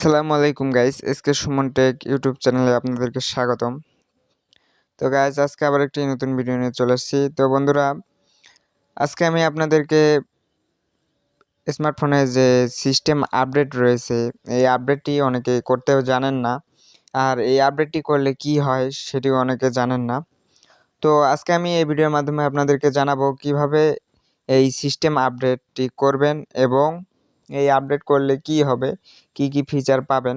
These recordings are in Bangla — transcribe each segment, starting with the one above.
আসসালামু আলাইকুম guys, SK Suman take YouTube চ্যানেলে আপনাদেরকে স্বাগতম। তো গাইস, আজকে আবার একটি নতুন ভিডিও নিয়ে চলে এসেছি। তো বন্ধুরা, আজকে আমি আপনাদেরকে স্মার্টফোনে যে সিস্টেম আপডেট রয়েছে, এই আপডেটটি অনেকে করতেও জানেন না। আর এই আপডেটটি করলে কি হয় সেটিও অনেকে জানেন না। তো আজকে আমি এই ভিডিওর মাধ্যমে আপনাদেরকে জানাবো কিভাবে এই সিস্টেম আপডেটটি করবেন এবং এই আপডেট করলে কি হবে, কি ফিচার পাবেন।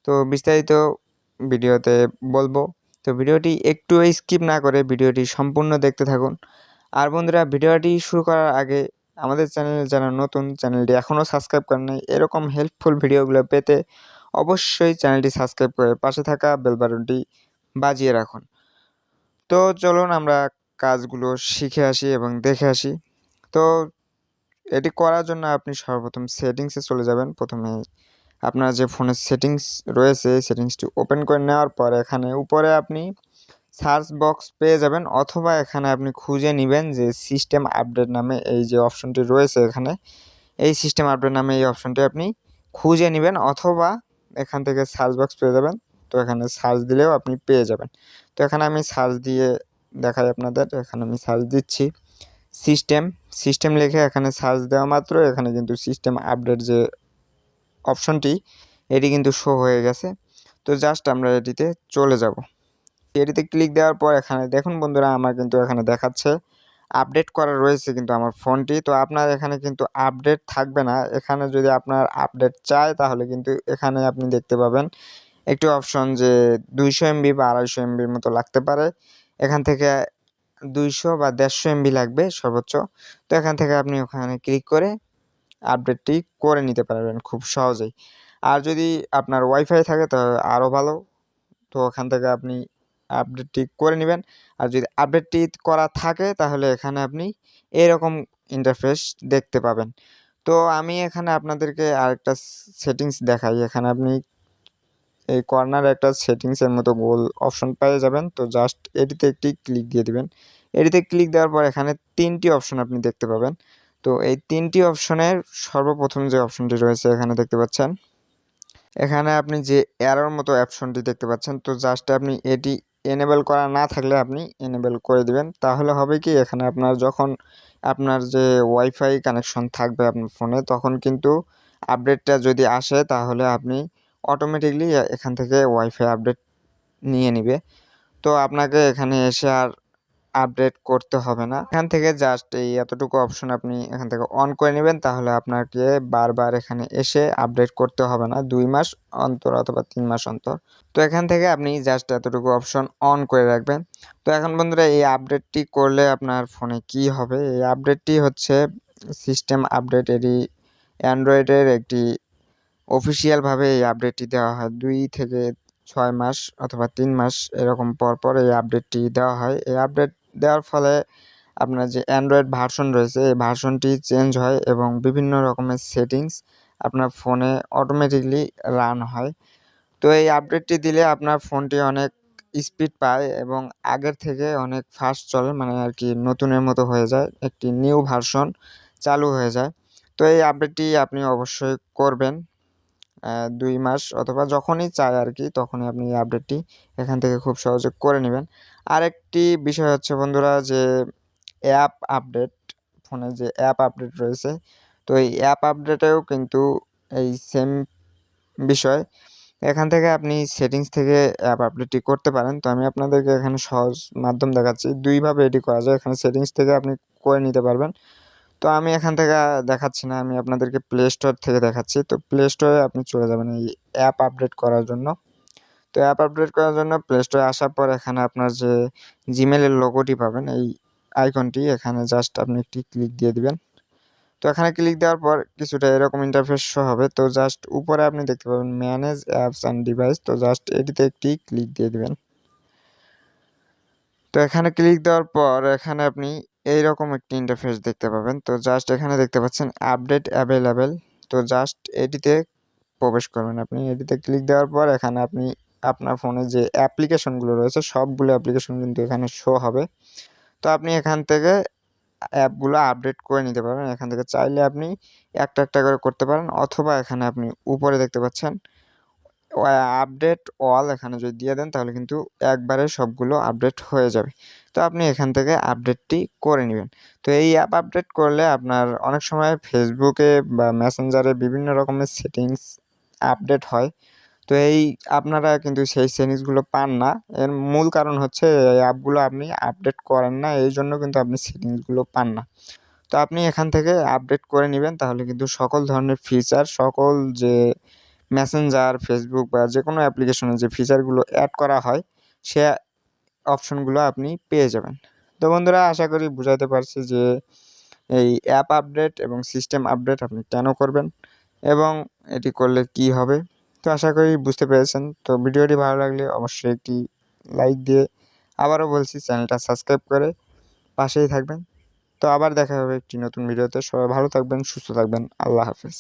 তো বিস্তারিত ভিডিওতে বলবো। তো ভিডিওটি একটু স্কিপ না করে ভিডিওটি সম্পূর্ণ দেখতে থাকুন। আর বন্ধুরা, ভিডিওটি শুরু করার আগে আমাদের চ্যানেলে যারা নতুন, চ্যানেলটি এখনও সাবস্ক্রাইব করেন নাই, এরকম হেল্পফুল ভিডিওগুলো পেতে অবশ্যই চ্যানেলটি সাবস্ক্রাইব করে পাশে থাকা বেল বাটনটি বাজিয়ে রাখুন। তো চলুন আমরা কাজগুলো শিখে আসি এবং দেখে আসি। তো এটি করার জন্য আপনি সর্বপ্রথম সেটিংসে চলে যাবেন। প্রথমে আপনার যে ফোনের সেটিংস রয়েছে, সেটিংসটি ওপেন করে নেওয়ার পর এখানে উপরে আপনি সার্চ বক্স পেয়ে যাবেন, অথবা এখানে আপনি খুঁজে নেবেন যে সিস্টেম আপডেট নামে এই যে অপশনটি রয়েছে এখানে, এই সিস্টেম আপডেট নামে এই অপশনটি আপনি খুঁজে নেবেন, অথবা এখান থেকে সার্চ বক্স পেয়ে যাবেন। তো এখানে সার্চ দিলেও আপনি পেয়ে যাবেন। তো এখানে আমি সার্চ দিয়ে দেখাই আপনাদের। এখানে আমি সার্চ দিচ্ছি সিস্টেম সিস্টেম লিখে এখানে সার্চ দেওয়া মাত্র এখানে কিন্তু সিস্টেম আপডেট যে অপশনটি, এটি কিন্তু শো হয়ে গেছে। তো জাস্ট আমরা এটিতে চলে যাব। এটিতে ক্লিক দেওয়ার পর এখানে দেখুন বন্ধুরা, আমার কিন্তু এখানে দেখাচ্ছে আপডেট করা রয়েছে কিন্তু আমার ফোনটি। তো আপনার এখানে কিন্তু আপডেট থাকবে না। এখানে যদি আপনার আপডেট চায় তাহলে কিন্তু এখানে আপনি দেখতে পাবেন একটি অপশন যে 200 এমবি বা 250 এমবির মতো লাগতে পারে। এখান থেকে 200 বা 150 এমবি লাগবে সর্বোচ্চ। তো এখান থেকে আপনি ওখানে ক্লিক করে আপডেটটি করে নিতে পারবেন খুব সহজেই। আর যদি আপনার ওয়াইফাই থাকে তাহলে আরও ভালো। তো ওখান থেকে আপনি আপডেটটি করে নেবেন। আর যদি আপডেটটি করা থাকে তাহলে এখানে আপনি এরকম ইন্টারফেস দেখতে পাবেন। তো আমি এখানে আপনাদেরকে আরেকটা সেটিংস দেখাই। এখানে আপনি এই কর্নারে একটা সেটিংসের মতো গোল অপশন পেয়ে যাবেন। তো জাস্ট এটিতে একটি ক্লিক দিয়ে দিবেন। এটিতে ক্লিক দেওয়ার পর এখানে 3টি অপশন আপনি দেখতে পাবেন। তো এই 3টি অপশনের সর্বপ্রথম যে অপশনটি রয়েছে এখানে দেখতে পাচ্ছেন, এখানে আপনি যে অ্যারোর মতো অপশনটি দেখতে পাচ্ছেন, তো জাস্ট আপনি এটি এনেবল করা না থাকলে আপনি এনেবল করে দিবেন। তাহলে হবে কি, এখানে আপনার যখন আপনার যে ওয়াইফাই কানেকশন থাকবে আপনার ফোনে, তখন কিন্তু আপডেটটা যদি আসে তাহলে আপনি অটোমেটিকলি এখান থেকে ওয়াইফাই আপডেট নিয়ে নিবে। তো আপনাকে এখানে এসে আর আপডেট করতে হবে না। এখান থেকে জাস্ট এই এতটুকু অপশন আপনি এখান থেকে অন করে নেবেন, তাহলে আপনাকে বারবার এখানে এসে আপডেট করতে হবে না 2 মাস অন্তর অথবা 3 মাস অন্তর। তো এখান থেকে আপনি জাস্ট এতটুকু অপশন অন করে রাখবেন। তো এখন বন্ধুরা, এই আপডেটটি করলে আপনার ফোনে কি হবে? এই আপডেটটি হচ্ছে সিস্টেম আপডেট। এটি অ্যান্ড্রয়েডের একটি অফিসিয়ালভাবে এই আপডেটটি দেওয়া হয় 2 থেকে 6 মাস অথবা 3 মাস এরকম পর এই আপডেটটি দেওয়া হয়। এই আপডেট দেওয়ার ফলে আপনার যে অ্যান্ড্রয়েড ভার্সন রয়েছে এই ভার্সনটি চেঞ্জ হয় এবং বিভিন্ন রকমের সেটিংস আপনার ফোনে অটোমেটিকলি রান হয়। তো এই আপডেটটি দিলে আপনার ফোনটি অনেক স্পিড পায় এবং আগের থেকে অনেক ফাস্ট চলে, মানে আর কি নতুনের মতো হয়ে যায়, একটি নিউ ভার্সন চালু হয়ে যায়। তো এই আপডেটটি আপনি অবশ্যই করবেন 2 মাস অথবা যখনই চায় আর কি, তখনই আপনি এই আপডেটটি এখান থেকে খুব সহজে করে নেবেন। আরেকটি বিষয় হচ্ছে বন্ধুরা, যে অ্যাপ আপডেট, ফোনে যে অ্যাপ আপডেট রয়েছে, তো এই অ্যাপ আপডেটেও কিন্তু এই সেম বিষয়। এখান থেকে আপনি সেটিংস থেকে অ্যাপ আপডেটটি করতে পারেন। তো আমি আপনাদেরকে এখানে সহজ মাধ্যম দেখাচ্ছি। 2 ভাবে এটি করা যায়। এখানে সেটিংস থেকে আপনি করে নিতে পারবেন। তো আমি এখান থেকে দেখাচ্ছি না, আমি আপনাদেরকে প্লে স্টোর থেকে দেখাচ্ছি। তো প্লে স্টোরে আপনি চলে যাবেন এই অ্যাপ আপডেট করার জন্য। তো অ্যাপ আপডেট করার জন্য প্লে স্টোরে আসার পর এখানে আপনার যে জিমেলের লোগোটি পাবেন, এই আইকনটি, এখানে জাস্ট আপনি একটি ক্লিক দিয়ে দিবেন। তো এখানে ক্লিক দেওয়ার পর কিছুটা এরকম ইন্টারফেস শো হবে। তো জাস্ট উপরে আপনি দেখতে পাবেন ম্যানেজ অ্যাপস অ্যান্ড ডিভাইস। তো জাস্ট এটিতে একটি ক্লিক দিয়ে দিবেন। তো এখানে ক্লিক দেওয়ার পর এখানে আপনি এইরকম একটি ইন্টারফেস দেখতে পাবেন। তো জাস্ট এখানে দেখতে পাচ্ছেন আপডেট অ্যাভেলেবেল। তো জাস্ট এটিতে প্রবেশ করবেন আপনি। এটিতে ক্লিক দেওয়ার পর এখানে আপনি আপনার ফোনে যে অ্যাপ্লিকেশনগুলো রয়েছে সবগুলো অ্যাপ্লিকেশন কিন্তু এখানে শো হবে। তো আপনি এখান থেকে অ্যাপগুলো আপডেট করে নিতে পারবেন। এখান থেকে চাইলে আপনি একটা করে করতে পারেন, অথবা এখানে আপনি উপরে দেখতে পাচ্ছেন আপডেট অল এখানে যদি দিয়ে দেন তাহলে কিন্তু একবারে সবগুলো আপডেট হয়ে যাবে। তো আপনি এখান থেকে আপডেটটি করে নেবেন। তো এই অ্যাপ আপডেট করলে আপনার অনেক সময় ফেসবুকে বা মেসেঞ্জারে বিভিন্ন রকমের সেটিংস আপডেট হয়। তো আপনারা কিন্তু সেই সেটিংসগুলো পান না। এর মূল কারণ হচ্ছে এই অ্যাপগুলো আপনি আপডেট করেন না, এইজন্য কিন্তু আপনি সেটিংসগুলো পান না। তো আপনি এখান থেকে আপডেট করে নিবেন, তাহলে কিন্তু সকল ধরনের ফিচার, সকল যে মেসেঞ্জার, ফেসবুক বা যেকোনো অ্যাপ্লিকেশনে যে ফিচারগুলো অ্যাড করা হয়, সে অপশনগুলো আপনি পেয়ে যাবেন। তো বন্ধুরা, আশা করি বুঝাতে পারছি যে এই অ্যাপ আপডেট এবং সিস্টেম আপডেট আপনি কেন করবেন এবং এটি করলে কি হবে। তো আশা করি বুঝতে পেরেছেন। তো ভিডিওটি ভালো লাগলে অবশ্যই একটি লাইক দিয়ে, আবারও বলছি, চ্যানেলটা সাবস্ক্রাইব করে পাশেই থাকবেন। তো আবার দেখা হবে একটি নতুন ভিডিওতে। সবাই ভালো থাকবেন, সুস্থ থাকবেন। আল্লাহ হাফেজ।